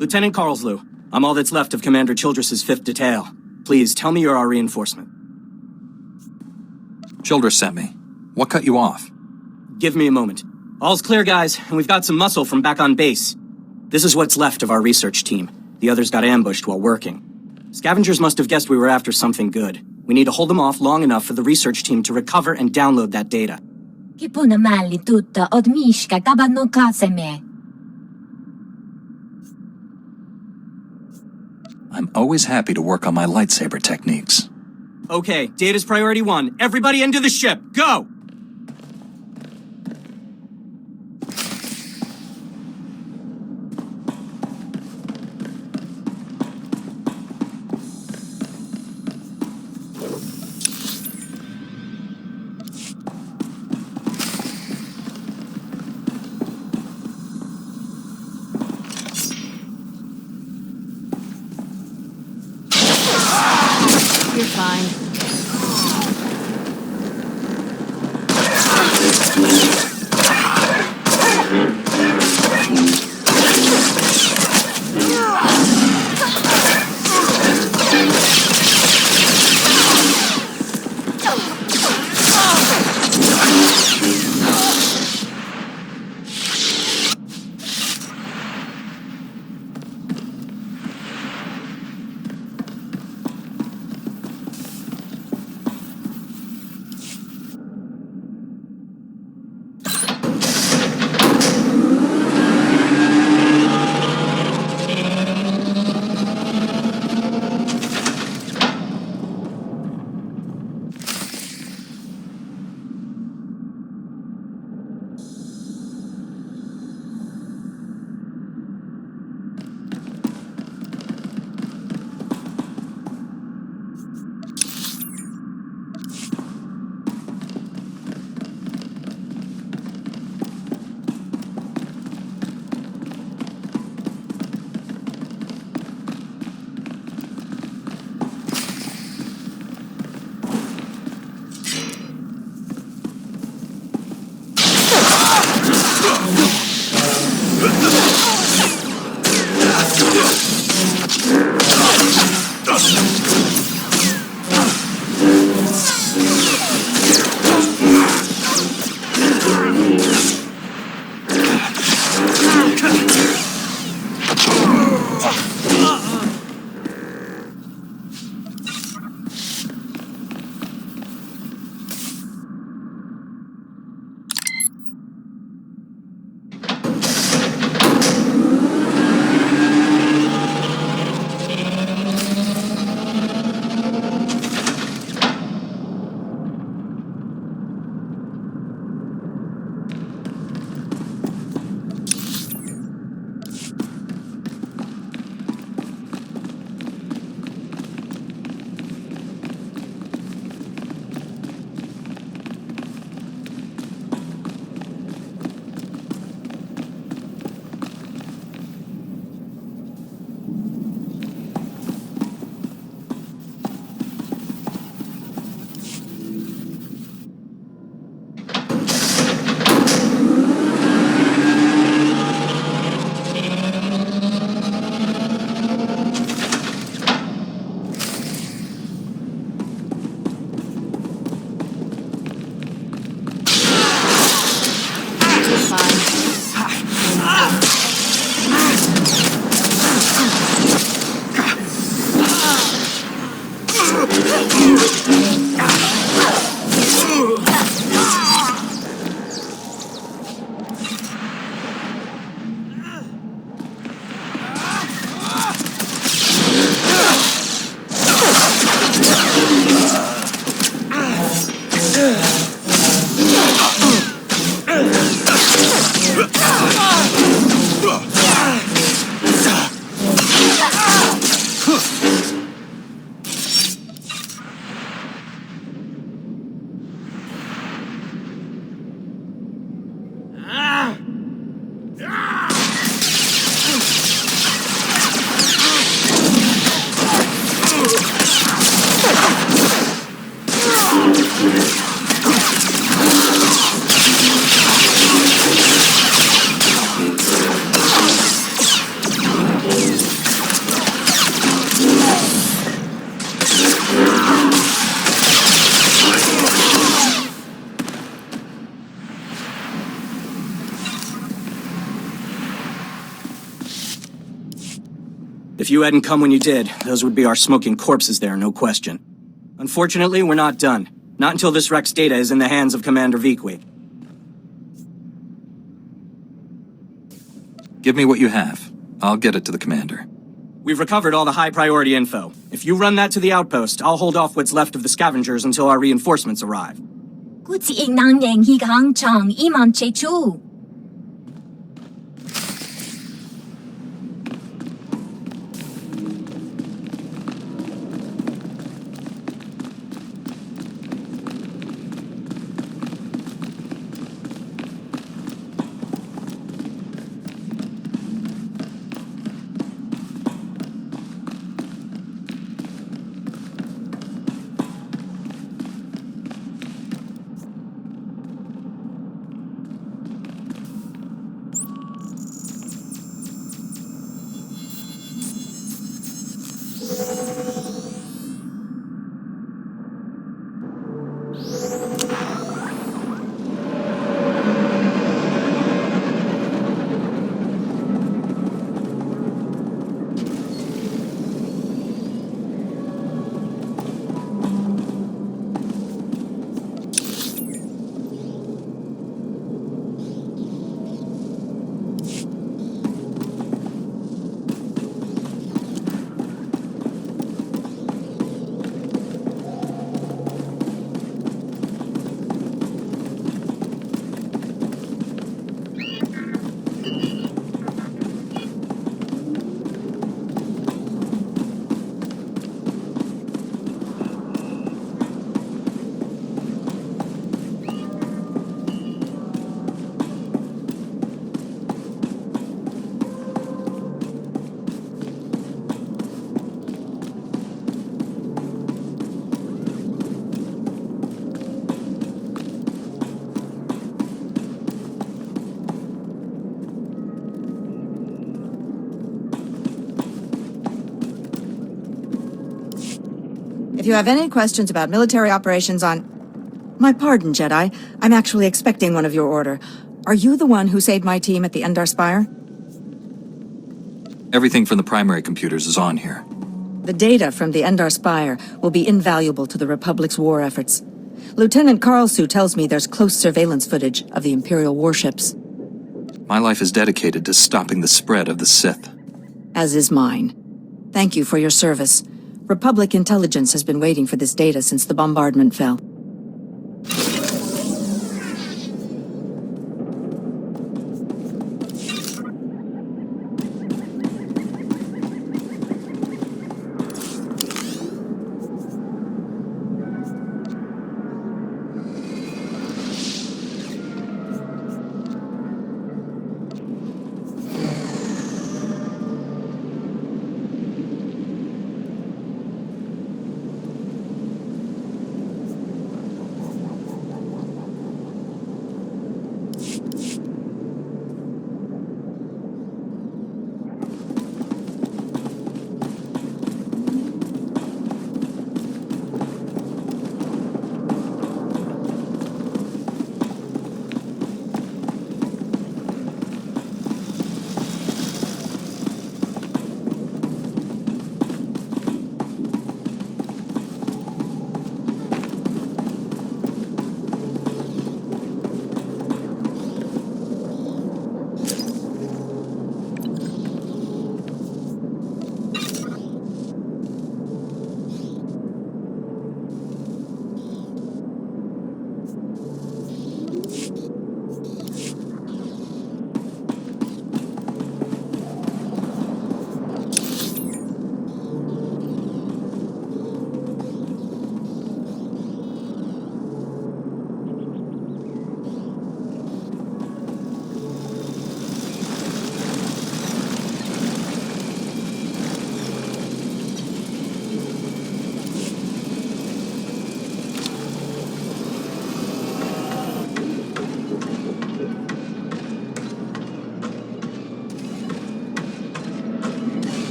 Lieutenant Carlslew, I'm all that's left of Commander Childress's 5th Detail. Please, tell me you're our reinforcement. Childress sent me. What cut you off? Give me a moment. All's clear, guys, and we've got some muscle from back on base. This is what's left of our research team. The others got ambushed while working. Scavengers must have guessed we were after something good. We need to hold them off long enough for the research team to recover and download that data. Kipunamalli tutta od Mishka kabadno kaseme. I'm always happy to work on my lightsaber techniques. Okay, data's priority 1. Everybody into the ship. Go! You're fine. If you hadn't come when you did, those would be our smoking corpses there, no question. Unfortunately, we're not done. Not until this Rex data is in the hands of Commander Viqui. Give me what you have. I'll get it to the commander. We've recovered all the high-priority info. If you run that to the outpost, I'll hold off what's left of the scavengers until our reinforcements arrive. กูจะอีกนางแดงฮีกางช่องอีมอนเชชู If you have any questions about military operations on... My pardon, Jedi. I'm actually expecting one of your order. Are you the one who saved my team at the Endar Spire? Everything from the primary computers is on here. The data from the Endar Spire will be invaluable to the Republic's war efforts. Lieutenant Karlsu tells me there's close surveillance footage of the Imperial warships. My life is dedicated to stopping the spread of the Sith. As is mine. Thank you for your service. Republic intelligence has been waiting for this data since the bombardment fell.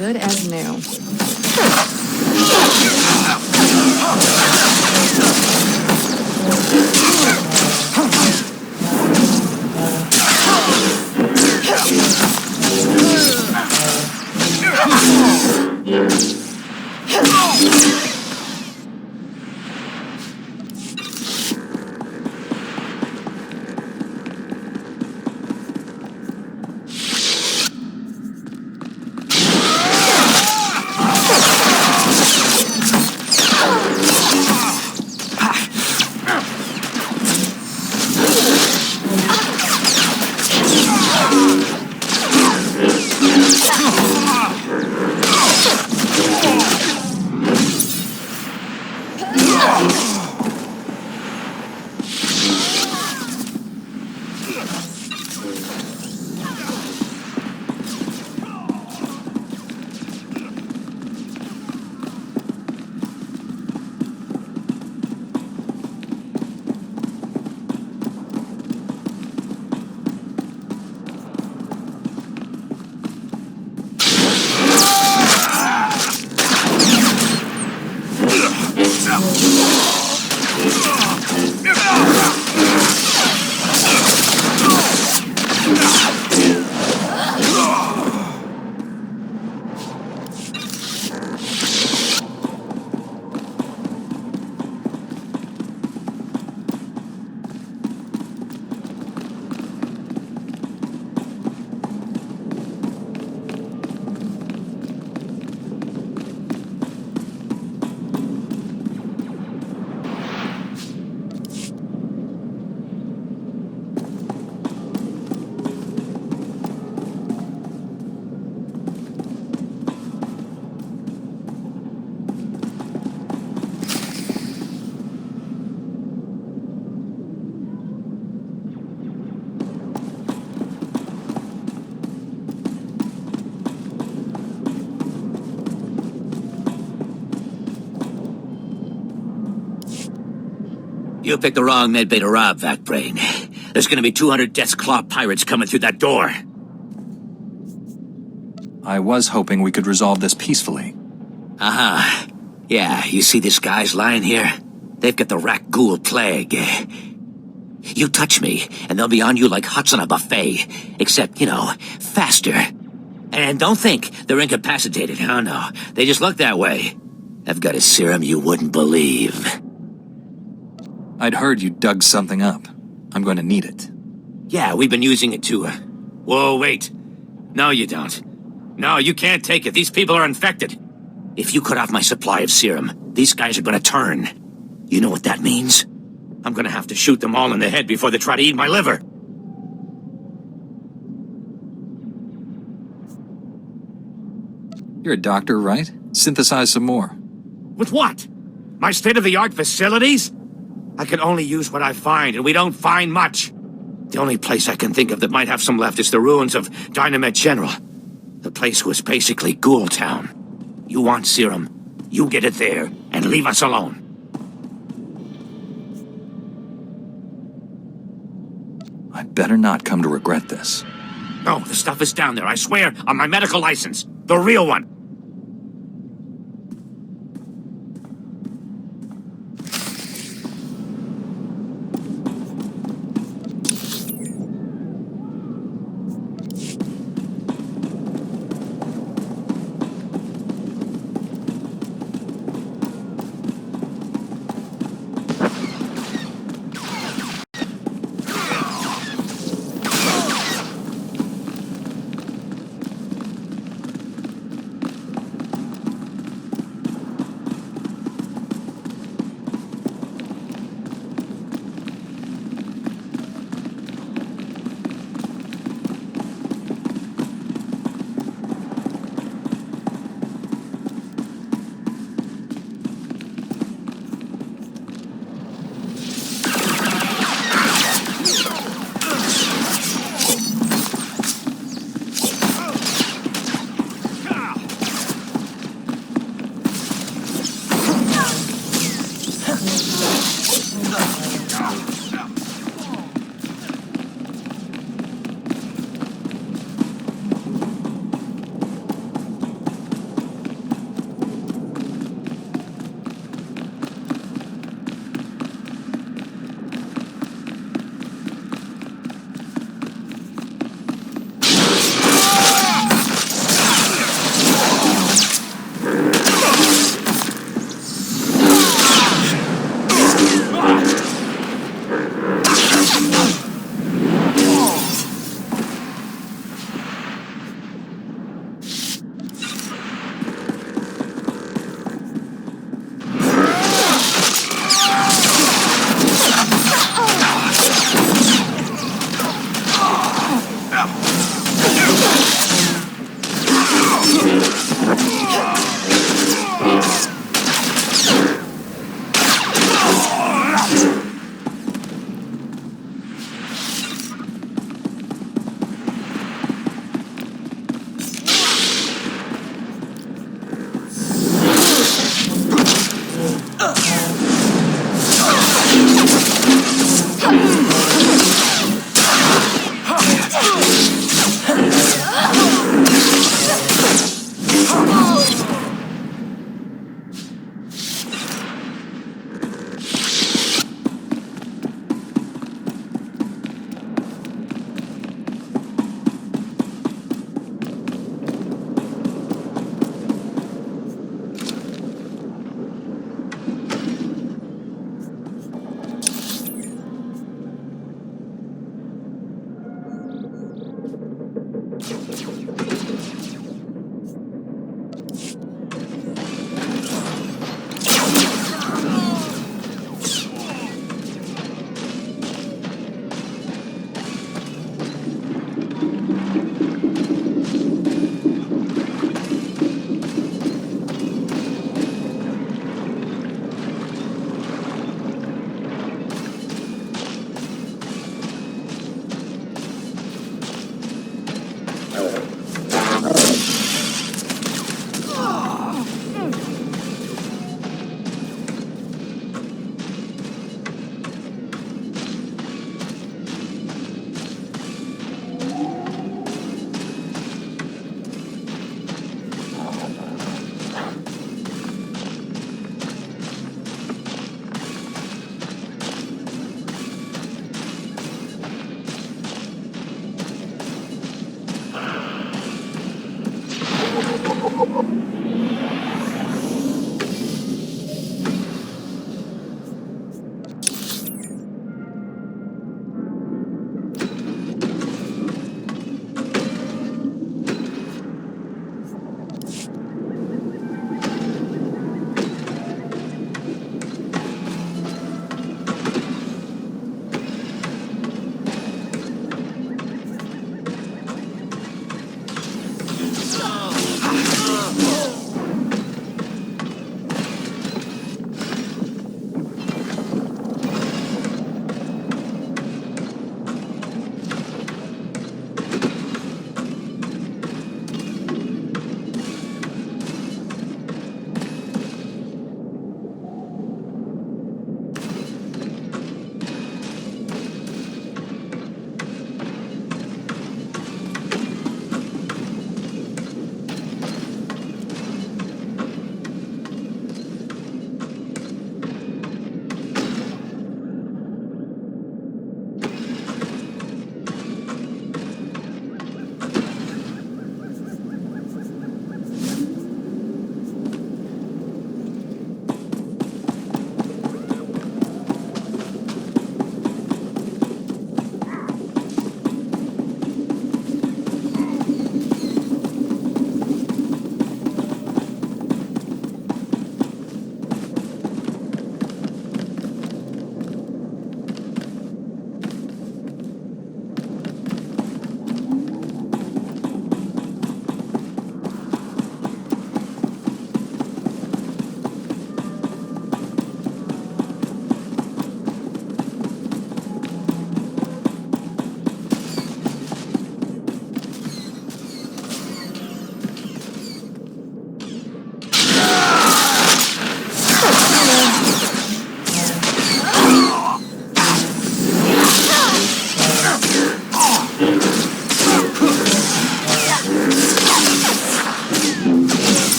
good as new. You picked the wrong medbay to rob, Vac-Brain. There's gonna be 200 Death's Claw pirates coming through that door. I was hoping we could resolve this peacefully. Uh-huh. Yeah, you see these guys lying here? They've got the rat ghoul plague. You touch me, and they'll be on you like huts on a buffet. Except, faster. And don't think they're incapacitated. Oh, no. They just look that way. I've got a serum you wouldn't believe. I'd heard you dug something up. I'm going to need it. Yeah, we've been using it too. Whoa, wait. No, you don't. No, you can't take it. These people are infected. If you cut off my supply of serum, these guys are gonna turn. You know what that means? I'm gonna have to shoot them all in the head before they try to eat my liver. You're a doctor, right? Synthesize some more. With what? My state-of-the-art facilities? I can only use what I find, and we don't find much. The only place I can think of that might have some left is the ruins of Dynamite General. The place was basically Ghoul Town. You want serum, you get it there, and leave us alone. I better not come to regret this. No, the stuff is down there, I swear, on my medical license. The real one.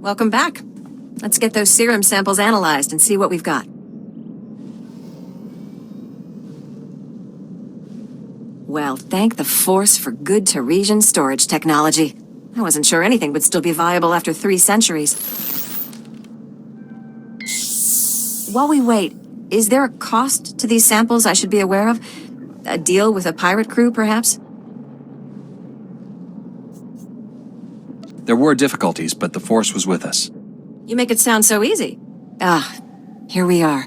Welcome back. Let's get those serum samples analyzed and see what we've got. Well, thank the Force for good Teresian storage technology. I wasn't sure anything would still be viable after 3 centuries. While we wait, is there a cost to these samples I should be aware of? A deal with a pirate crew, perhaps? There were difficulties, but the Force was with us. You make it sound so easy. Here we are.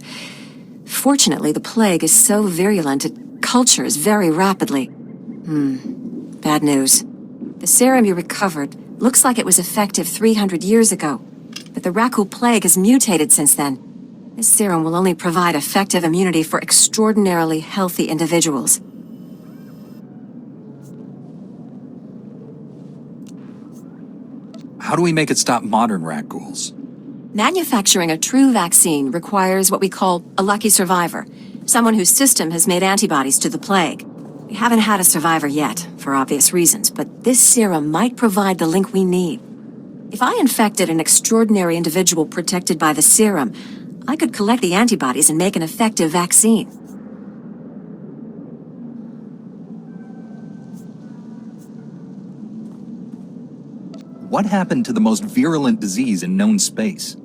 Fortunately, the plague is so virulent it cultures very rapidly. Bad news. The serum you recovered looks like it was effective 300 years ago, but the Rakul plague has mutated since then. This serum will only provide effective immunity for extraordinarily healthy individuals. How do we make it stop modern rat ghouls? Manufacturing a true vaccine requires what we call a lucky survivor, someone whose system has made antibodies to the plague. We haven't had a survivor yet, for obvious reasons, but this serum might provide the link we need. If I infected an extraordinary individual protected by the serum, I could collect the antibodies and make an effective vaccine. What happened to the most virulent disease in known space?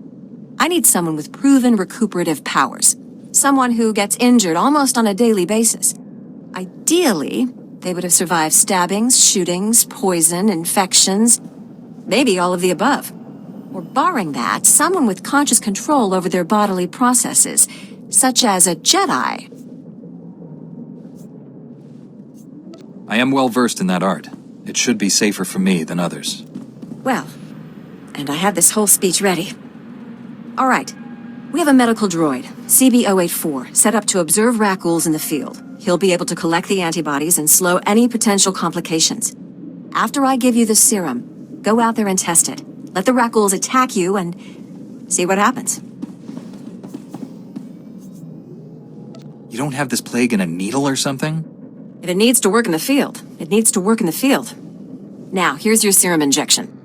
I need someone with proven recuperative powers. Someone who gets injured almost on a daily basis. Ideally, they would have survived stabbings, shootings, poison, infections, maybe all of the above. Or barring that, someone with conscious control over their bodily processes, such as a Jedi. I am well versed in that art. It should be safer for me than others. Well, and I had this whole speech ready. All right. We have a medical droid, CB-084, set up to observe rat ghouls in the field. He'll be able to collect the antibodies and slow any potential complications. After I give you the serum, go out there and test it. Let the rat ghouls attack you and see what happens. You don't have this plague in a needle or something? If it needs to work in the field, it needs to work in the field. Now, here's your serum injection.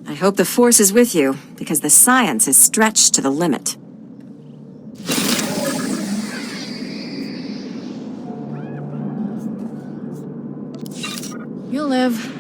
I hope the Force is with you, because the science is stretched to the limit. You'll live.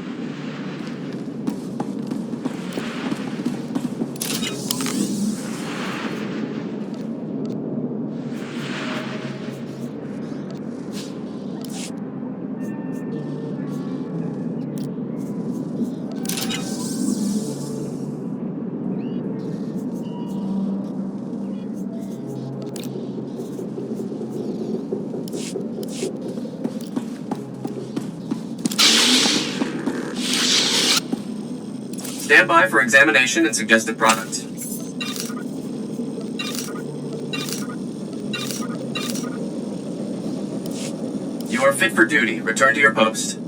Stand by for examination and suggested product. You are fit for duty. Return to your post.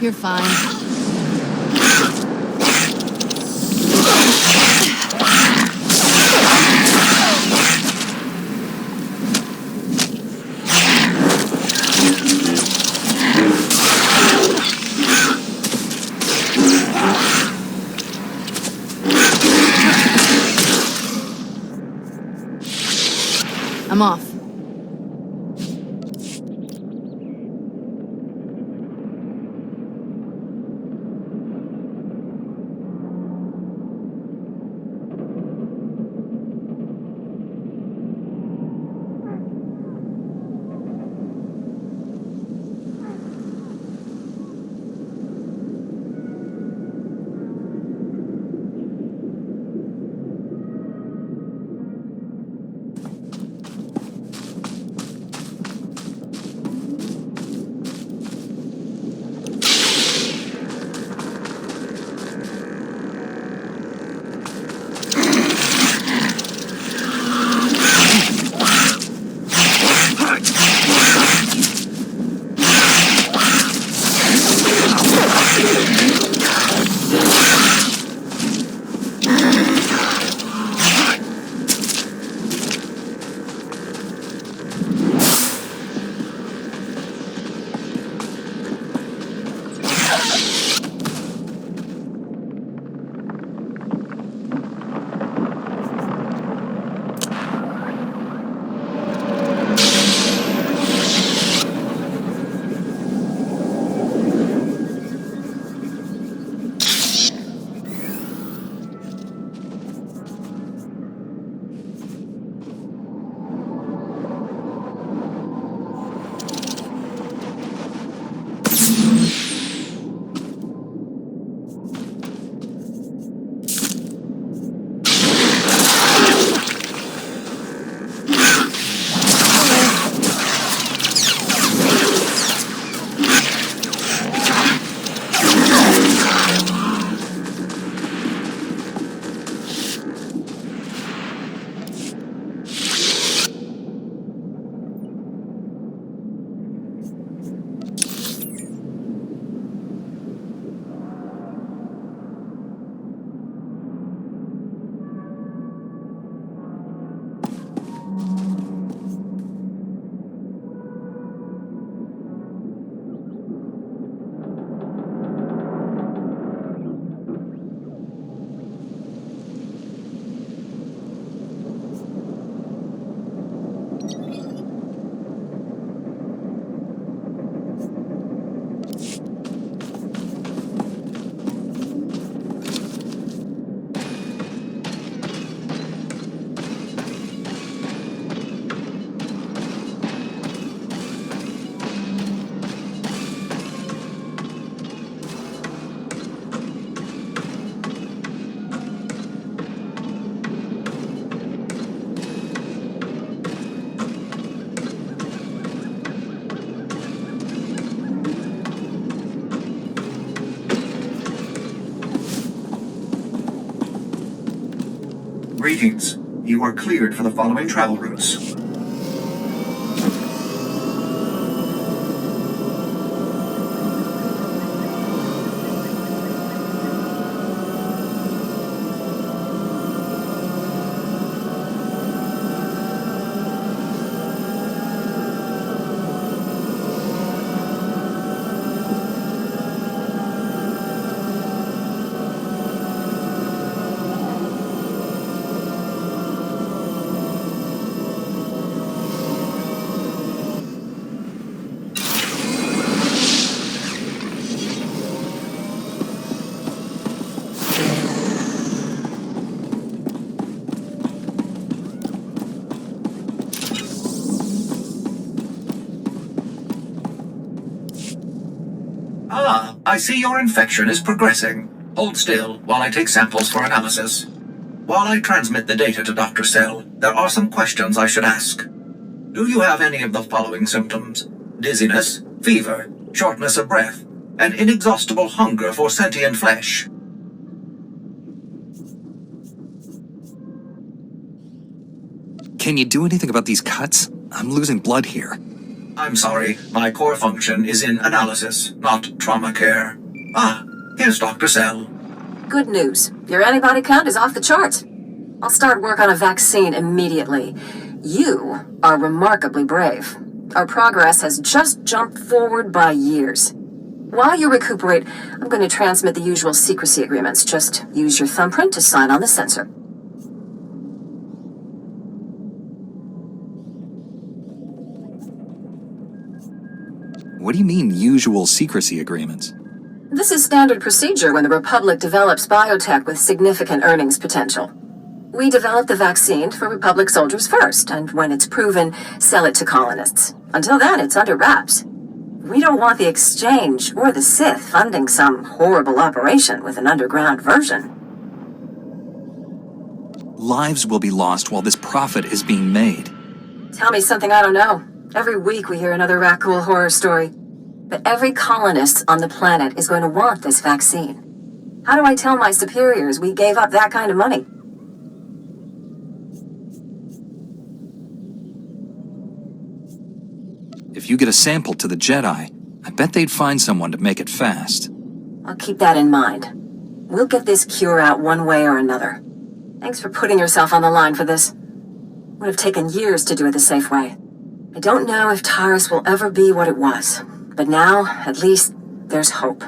You're fine. I'm off. Greetings. You are cleared for the following travel routes. Ah, I see your infection is progressing. Hold still while I take samples for analysis. While I transmit the data to Dr. Cell, there are some questions I should ask. Do you have any of the following symptoms? Dizziness, fever, shortness of breath, and inexhaustible hunger for sentient flesh? Can you do anything about these cuts? I'm losing blood here. I'm sorry, my core function is in analysis, not trauma care. Ah, here's Dr. Cell. Good news. Your antibody count is off the charts. I'll start work on a vaccine immediately. You are remarkably brave. Our progress has just jumped forward by years. While you recuperate, I'm going to transmit the usual secrecy agreements. Just use your thumbprint to sign on the sensor. What do you mean, usual secrecy agreements? This is standard procedure when the Republic develops biotech with significant earnings potential. We develop the vaccine for Republic soldiers first, and when it's proven, sell it to colonists. Until then, it's under wraps. We don't want the Exchange or the Sith funding some horrible operation with an underground version. Lives will be lost while this profit is being made. Tell me something I don't know. Every week we hear another Rakul horror story. But every colonist on the planet is going to want this vaccine. How do I tell my superiors we gave up that kind of money? If you get a sample to the Jedi, I bet they'd find someone to make it fast. I'll keep that in mind. We'll get this cure out one way or another. Thanks for putting yourself on the line for this. Would have taken years to do it the safe way. I don't know if Taurus will ever be what it was, but now, at least, there's hope.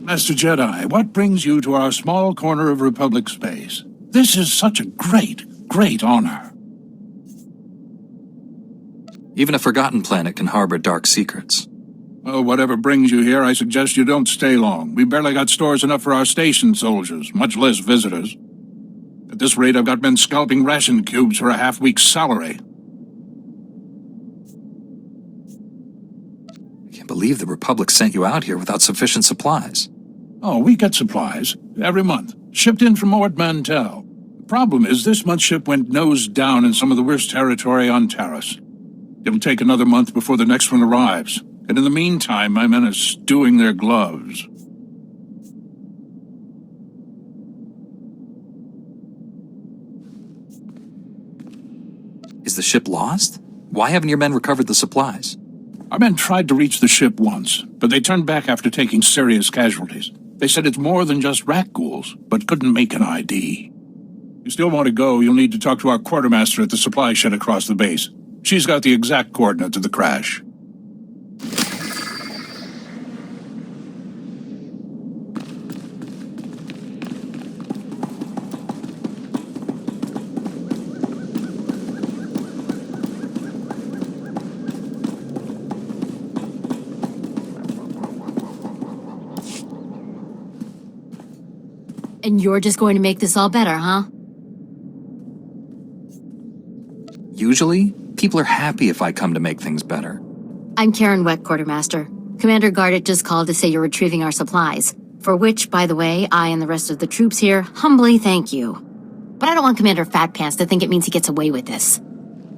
Master Jedi, what brings you to our small corner of Republic space? This is such a great honor. Even a forgotten planet can harbor dark secrets. Well, whatever brings you here, I suggest you don't stay long. We barely got stores enough for our station soldiers, much less visitors. At this rate, I've got men scalping ration cubes for a half-week's salary. I can't believe the Republic sent you out here without sufficient supplies. Oh, we get supplies every month, shipped in from Ord Mantell. The problem is this month's ship went nose down in some of the worst territory on Taris. It'll take another month before the next one arrives, and in the meantime, my men are stewing their gloves. Is the ship lost? Why haven't your men recovered the supplies? Our men tried to reach the ship once, but they turned back after taking serious casualties. They said it's more than just rat ghouls, but couldn't make an ID. If you still want to go, you'll need to talk to our quartermaster at the supply shed across the base. She's got the exact coordinates of the crash. And you're just going to make this all better, huh? Usually, people are happy if I come to make things better. I'm Karen Weck, Quartermaster. Commander Gardet just called to say you're retrieving our supplies, for which, by the way, I and the rest of the troops here humbly thank you. But I don't want Commander Fatpants to think it means he gets away with this.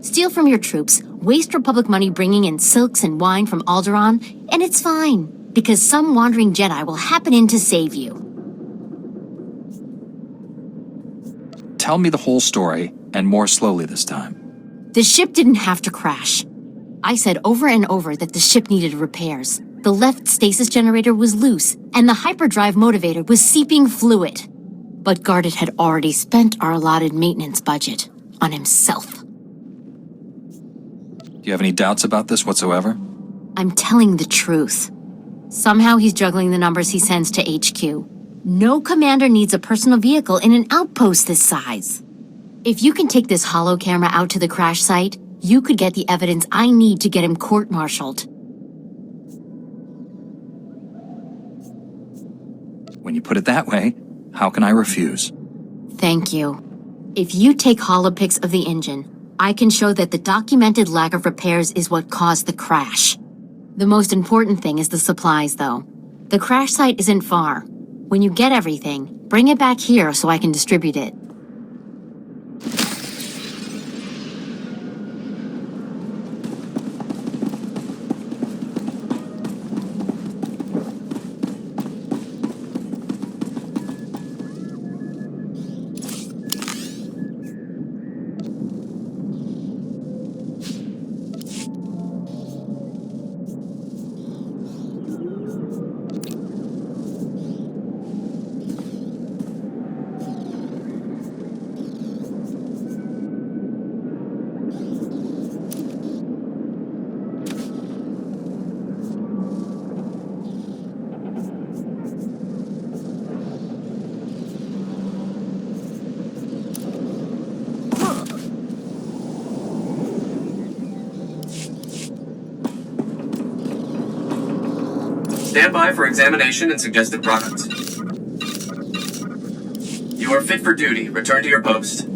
Steal from your troops, waste Republic money bringing in silks and wine from Alderaan, and it's fine, because some wandering Jedi will happen in to save you. Tell me the whole story, and more slowly this time. The ship didn't have to crash. I said over and over that the ship needed repairs. The left stasis generator was loose, and the hyperdrive motivator was seeping fluid. But Gardet had already spent our allotted maintenance budget on himself. Do you have any doubts about this whatsoever? I'm telling the truth. Somehow he's juggling the numbers he sends to HQ. No commander needs a personal vehicle in an outpost this size. If you can take this holo camera out to the crash site, you could get the evidence I need to get him court-martialed. When you put it that way, how can I refuse? Thank you. If you take holopics of the engine, I can show that the documented lack of repairs is what caused the crash. The most important thing is the supplies, though. The crash site isn't far. When you get everything, bring it back here so I can distribute it. Stand by for examination and suggested products. You are fit for duty. Return to your post.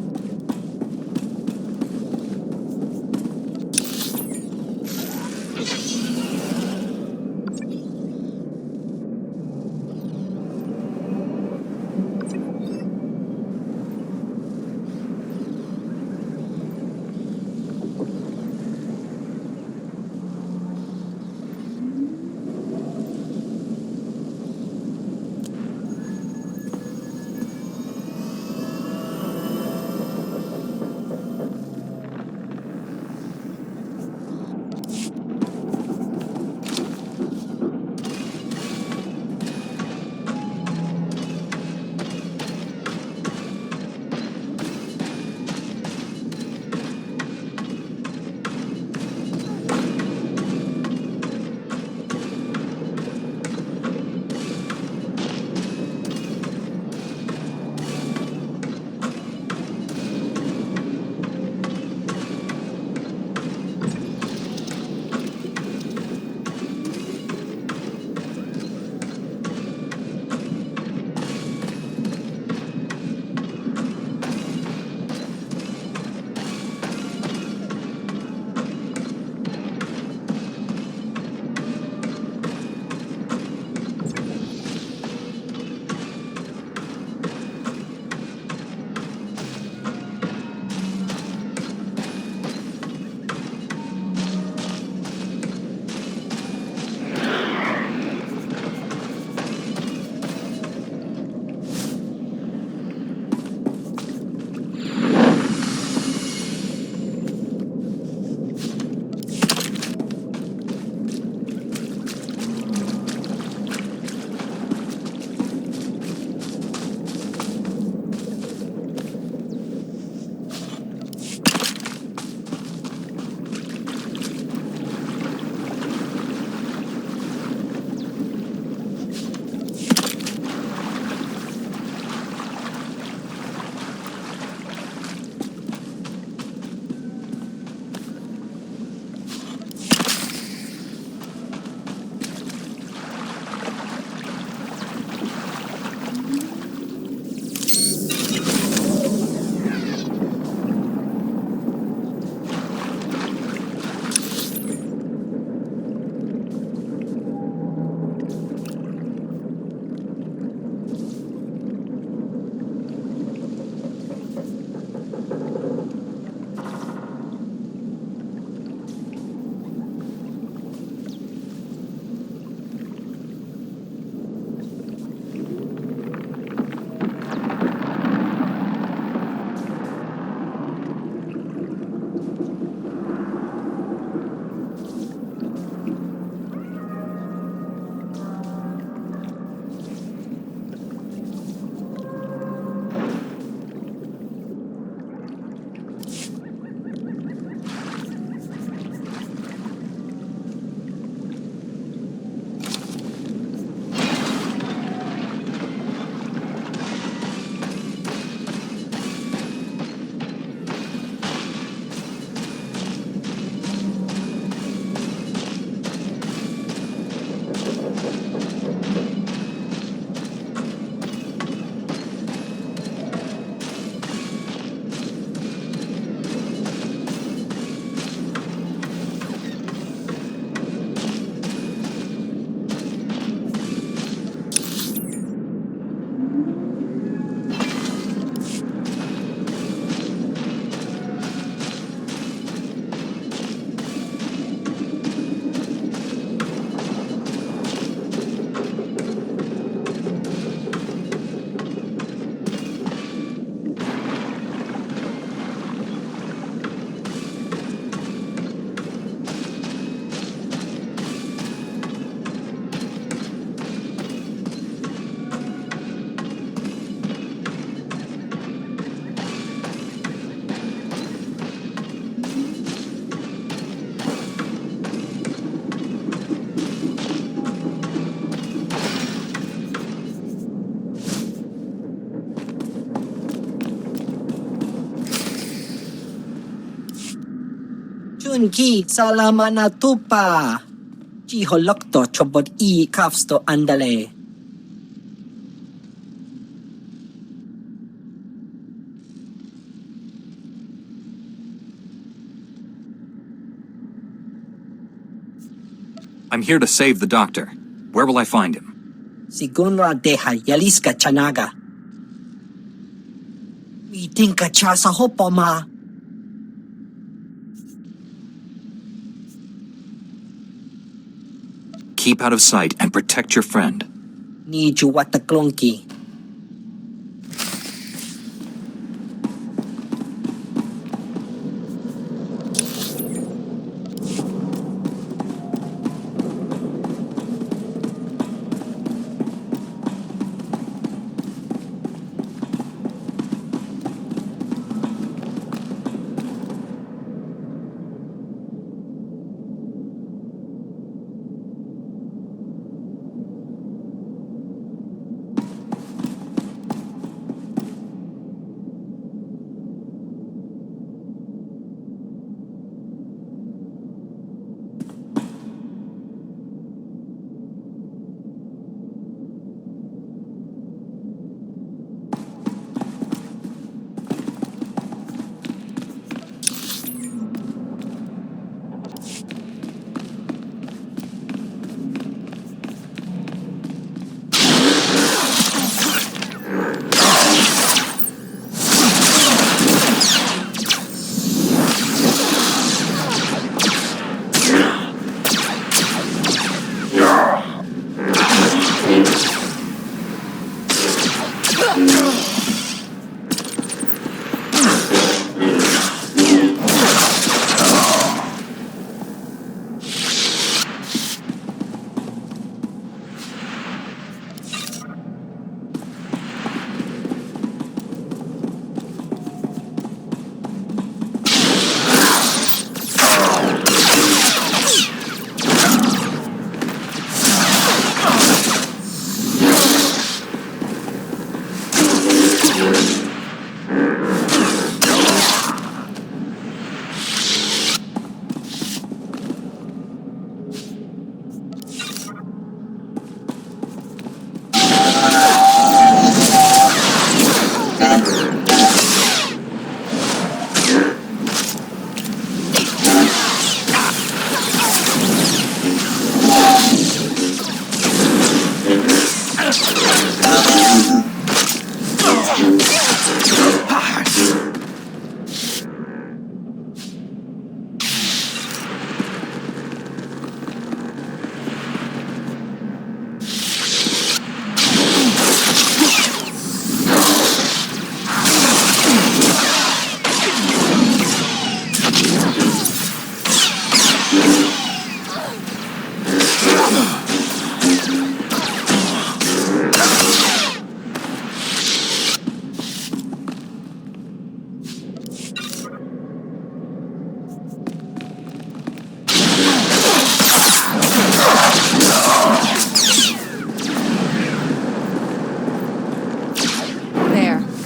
Chunki, salama na tupa. Jiholokto chobot I kafsto andale. I'm here to save the doctor. Where will I find him? Sigunra deha yaliska chanaga. Meeting ka cha sa hopoma. Keep out of sight and protect your friend. Need you what the klonki.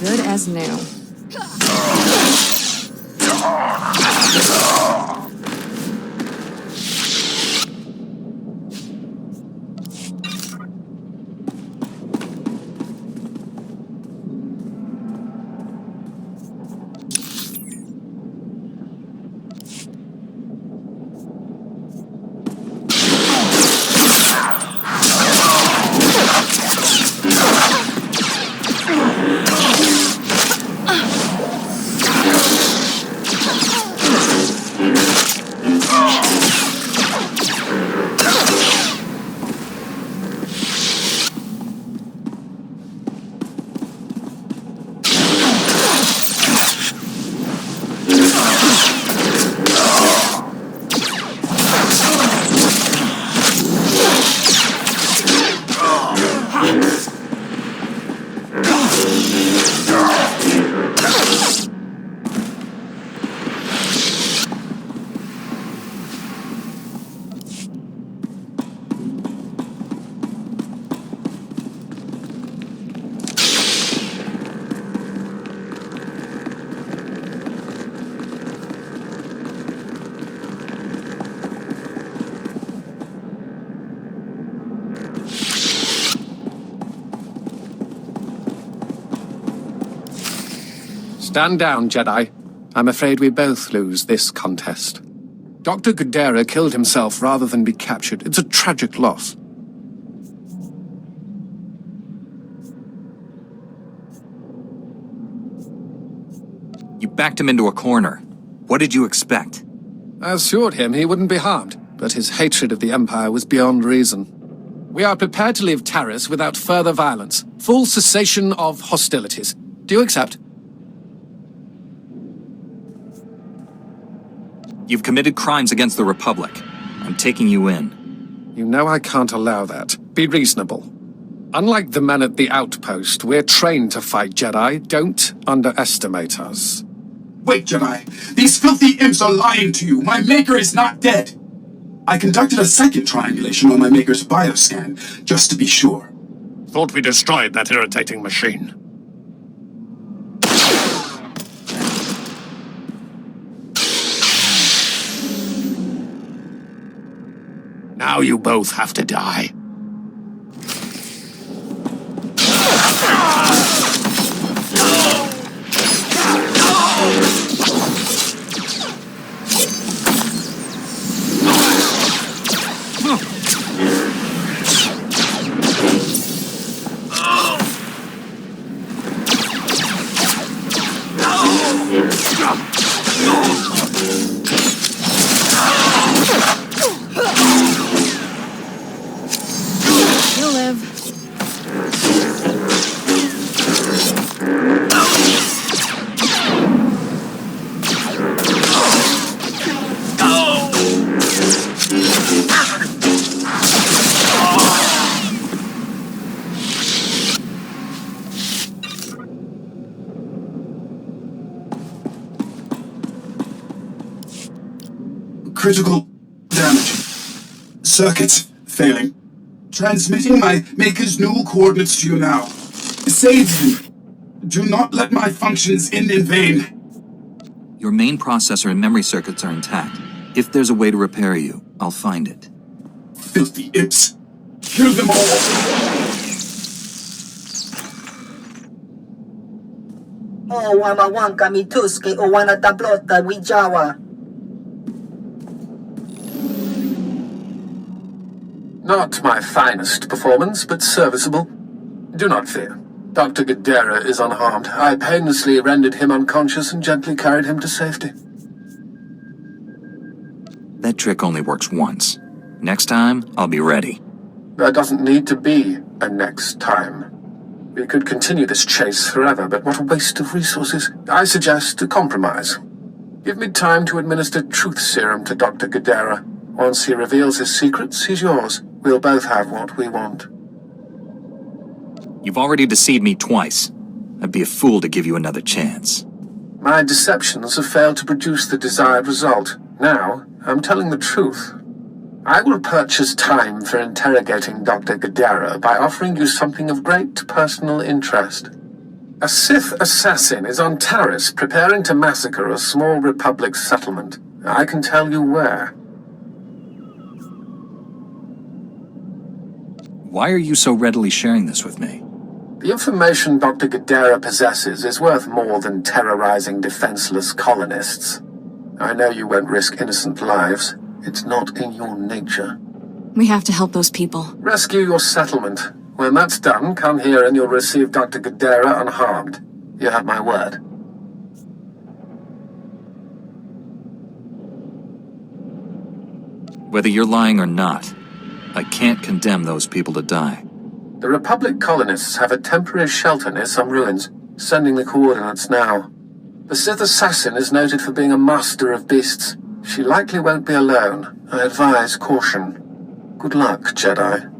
Good as new. Stand down, Jedi. I'm afraid we both lose this contest. Dr. Gudera killed himself rather than be captured. It's a tragic loss. You backed him into a corner. What did you expect? I assured him he wouldn't be harmed, but his hatred of the Empire was beyond reason. We are prepared to leave Taris without further violence. Full cessation of hostilities. Do you accept? You've committed crimes against the Republic. I'm taking you in. You know I can't allow that. Be reasonable. Unlike the men at the outpost, we're trained to fight, Jedi. Don't underestimate us. Wait, Jedi. These filthy imps are lying to you. My Maker is not dead. I conducted a second triangulation on my Maker's bioscan, just to be sure. Thought we destroyed that irritating machine. Now you both have to die. You'll live. Critical damage. Circuits failing. Transmitting my Maker's new coordinates to you now. Save him. Do not let my functions end in vain. Your main processor and memory circuits are intact. If there's a way to repair you, I'll find it. Filthy imps. Kill them all. O wamawangka mituski o wanatablota wijawa. Not my finest performance, but serviceable. Do not fear. Dr. Gudera is unharmed. I painlessly rendered him unconscious and gently carried him to safety. That trick only works once. Next time, I'll be ready. There doesn't need to be a next time. We could continue this chase forever, but what a waste of resources. I suggest a compromise. Give me time to administer truth serum to Dr. Gudera. Once he reveals his secrets, he's yours. We'll both have what we want. You've already deceived me twice. I'd be a fool to give you another chance. My deceptions have failed to produce the desired result. Now, I'm telling the truth. I will purchase time for interrogating Dr. Gudera by offering you something of great personal interest. A Sith assassin is on Taris preparing to massacre a small Republic settlement. I can tell you where. Why are you so readily sharing this with me? The information Dr. Gudera possesses is worth more than terrorizing defenseless colonists. I know you won't risk innocent lives. It's not in your nature. We have to help those people. Rescue your settlement. When that's done, come here and you'll receive Dr. Gudera unharmed. You have my word. Whether you're lying or not, I can't condemn those people to die. The Republic colonists have a temporary shelter near some ruins. Sending the coordinates now. The Sith assassin is noted for being a master of beasts. She likely won't be alone. I advise caution. Good luck, Jedi.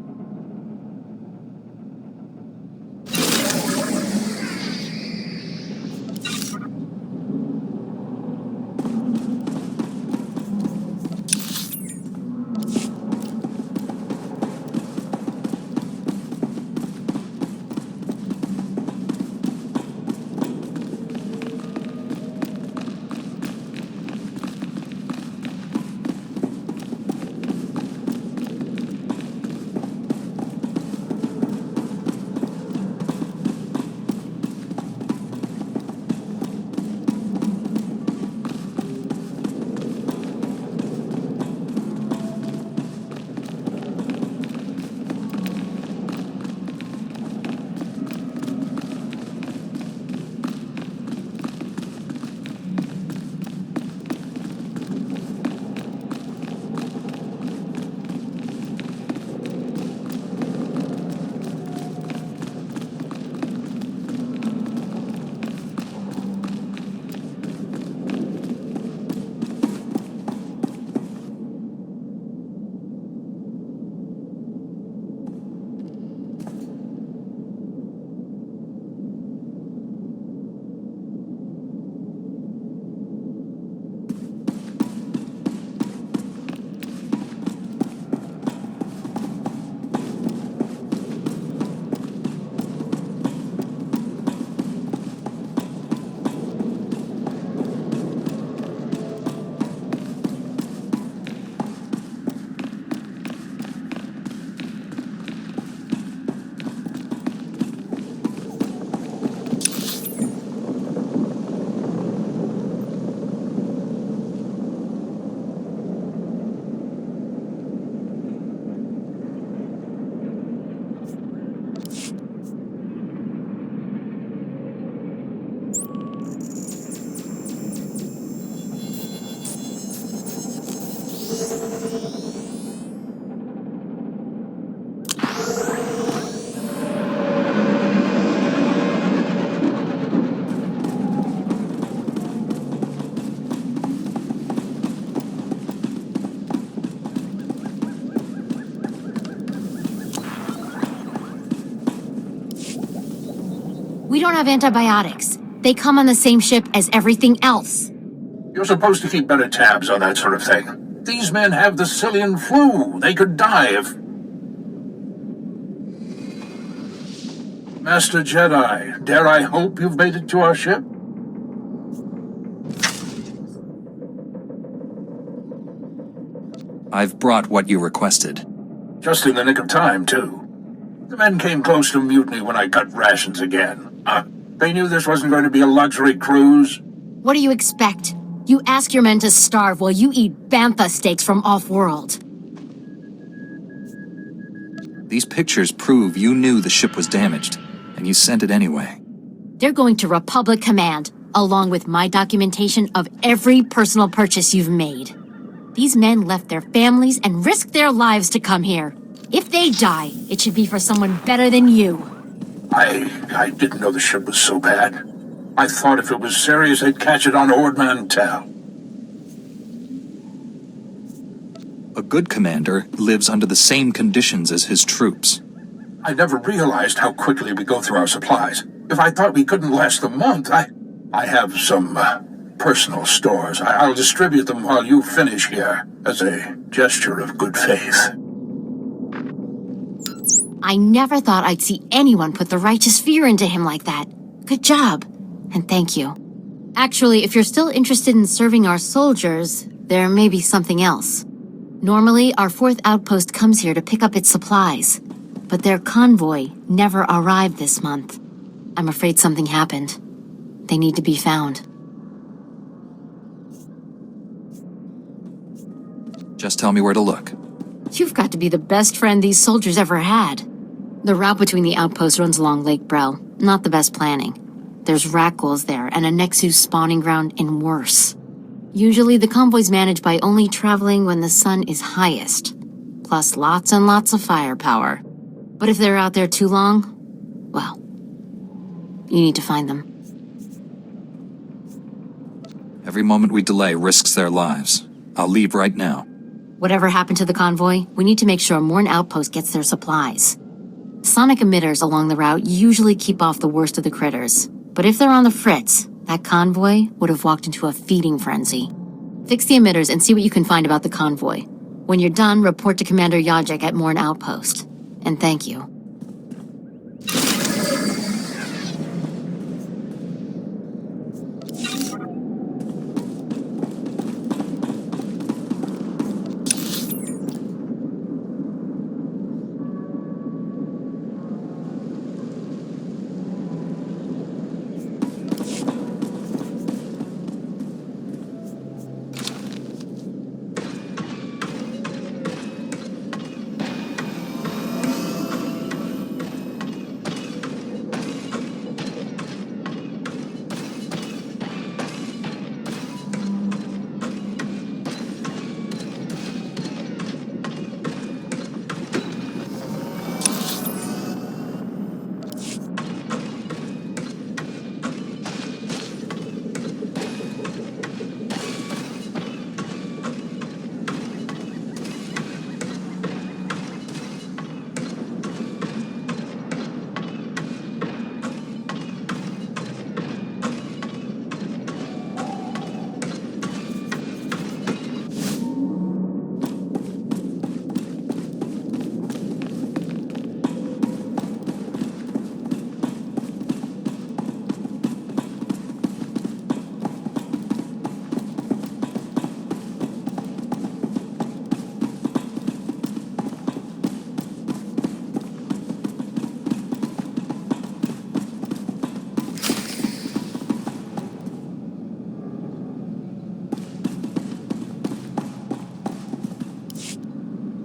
We don't have antibiotics. They come on the same ship as everything else. You're supposed to keep better tabs on that sort of thing. These men have the Cillian flu. They could die if... Master Jedi, dare I hope you've made it to our ship? I've brought what you requested. Just in the nick of time, too. The men came close to mutiny when I cut rations again. They knew this wasn't going to be a luxury cruise. What do you expect? You ask your men to starve while you eat bantha steaks from off-world. These pictures prove you knew the ship was damaged, and you sent it anyway. They're going to Republic Command, along with my documentation of every personal purchase you've made. These men left their families and risked their lives to come here. If they die, it should be for someone better than you. I didn't know the ship was so bad. I thought if it was serious, they'd catch it on Ord Mantell. A good commander lives under the same conditions as his troops. I never realized how quickly we go through our supplies. If I thought we couldn't last the month, I have some personal stores. I'll distribute them while you finish here, as a gesture of good faith. I never thought I'd see anyone put the righteous fear into him like that. Good job. And thank you. Actually, if you're still interested in serving our soldiers, there may be something else. Normally, our 4th outpost comes here to pick up its supplies. But their convoy never arrived this month. I'm afraid something happened. They need to be found. Just tell me where to look. You've got to be the best friend these soldiers ever had. The route between the outposts runs along Lake Brel. Not the best planning. There's rat ghouls there and a Nexus spawning ground in worse. Usually the convoy's managed by only traveling when the sun is highest. Plus lots and lots of firepower. But if they're out there too long, well, you need to find them. Every moment we delay risks their lives. I'll leave right now. Whatever happened to the convoy, we need to make sure Morn Outpost gets their supplies. Sonic emitters along the route usually keep off the worst of the critters. But if they're on the fritz, that convoy would have walked into a feeding frenzy. Fix the emitters and see what you can find about the convoy. When you're done, report to Commander Yajek at Morn Outpost. And thank you.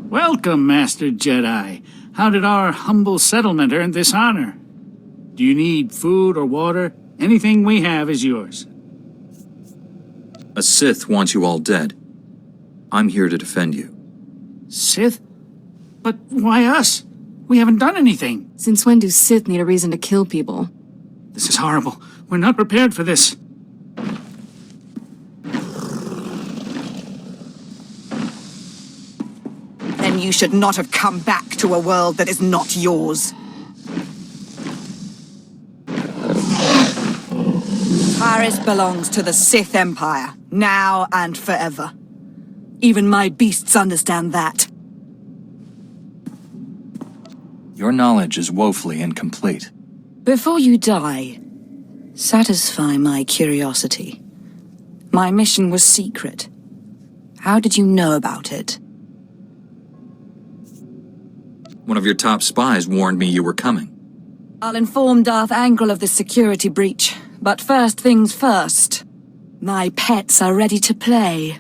Welcome, Master Jedi. How did our humble settlement earn this honor? Do you need food or water? Anything we have is yours. A Sith wants you all dead. I'm here to defend you. Sith? But why us? We haven't done anything. Since when do Sith need a reason to kill people? This is horrible. We're not prepared for this. Then you should not have come back to a world that is not yours. Paris belongs to the Sith Empire, now and forever. Even my beasts understand that. Your knowledge is woefully incomplete. Before you die, satisfy my curiosity. My mission was secret. How did you know about it? One of your top spies warned me you were coming. I'll inform Darth Angral of the security breach. But first things first. My pets are ready to play.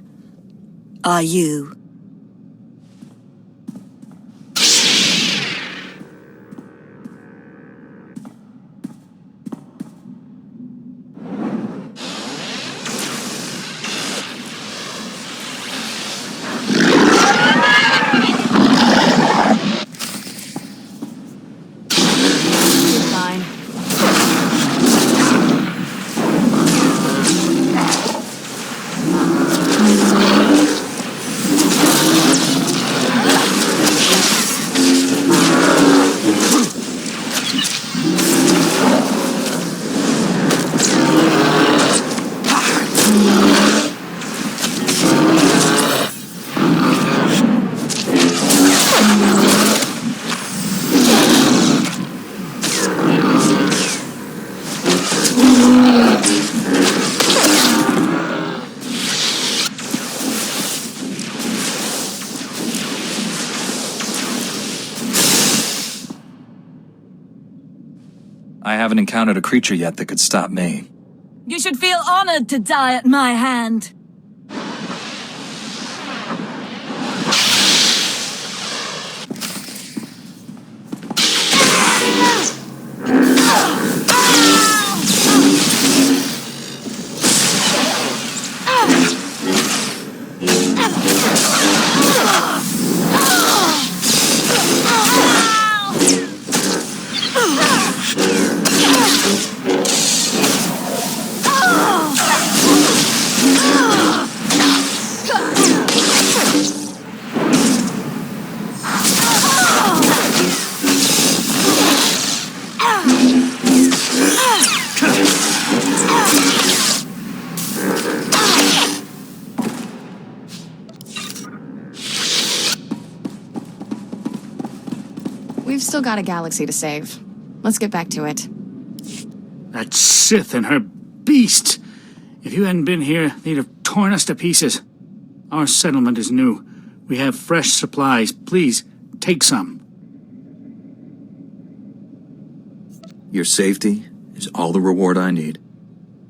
Are you? I haven't encountered a creature yet that could stop me. You should feel honored to die at my hand. We've still got a galaxy to save. Let's get back to it. That Sith and her beast! If you hadn't been here, they'd have torn us to pieces. Our settlement is new. We have fresh supplies. Please, take some. Your safety is all the reward I need.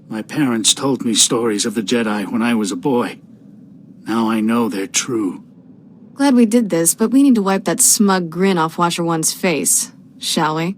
My parents told me stories of the Jedi when I was a boy. Now I know they're true. Glad we did this, but we need to wipe that smug grin off Watcher One's face, shall we?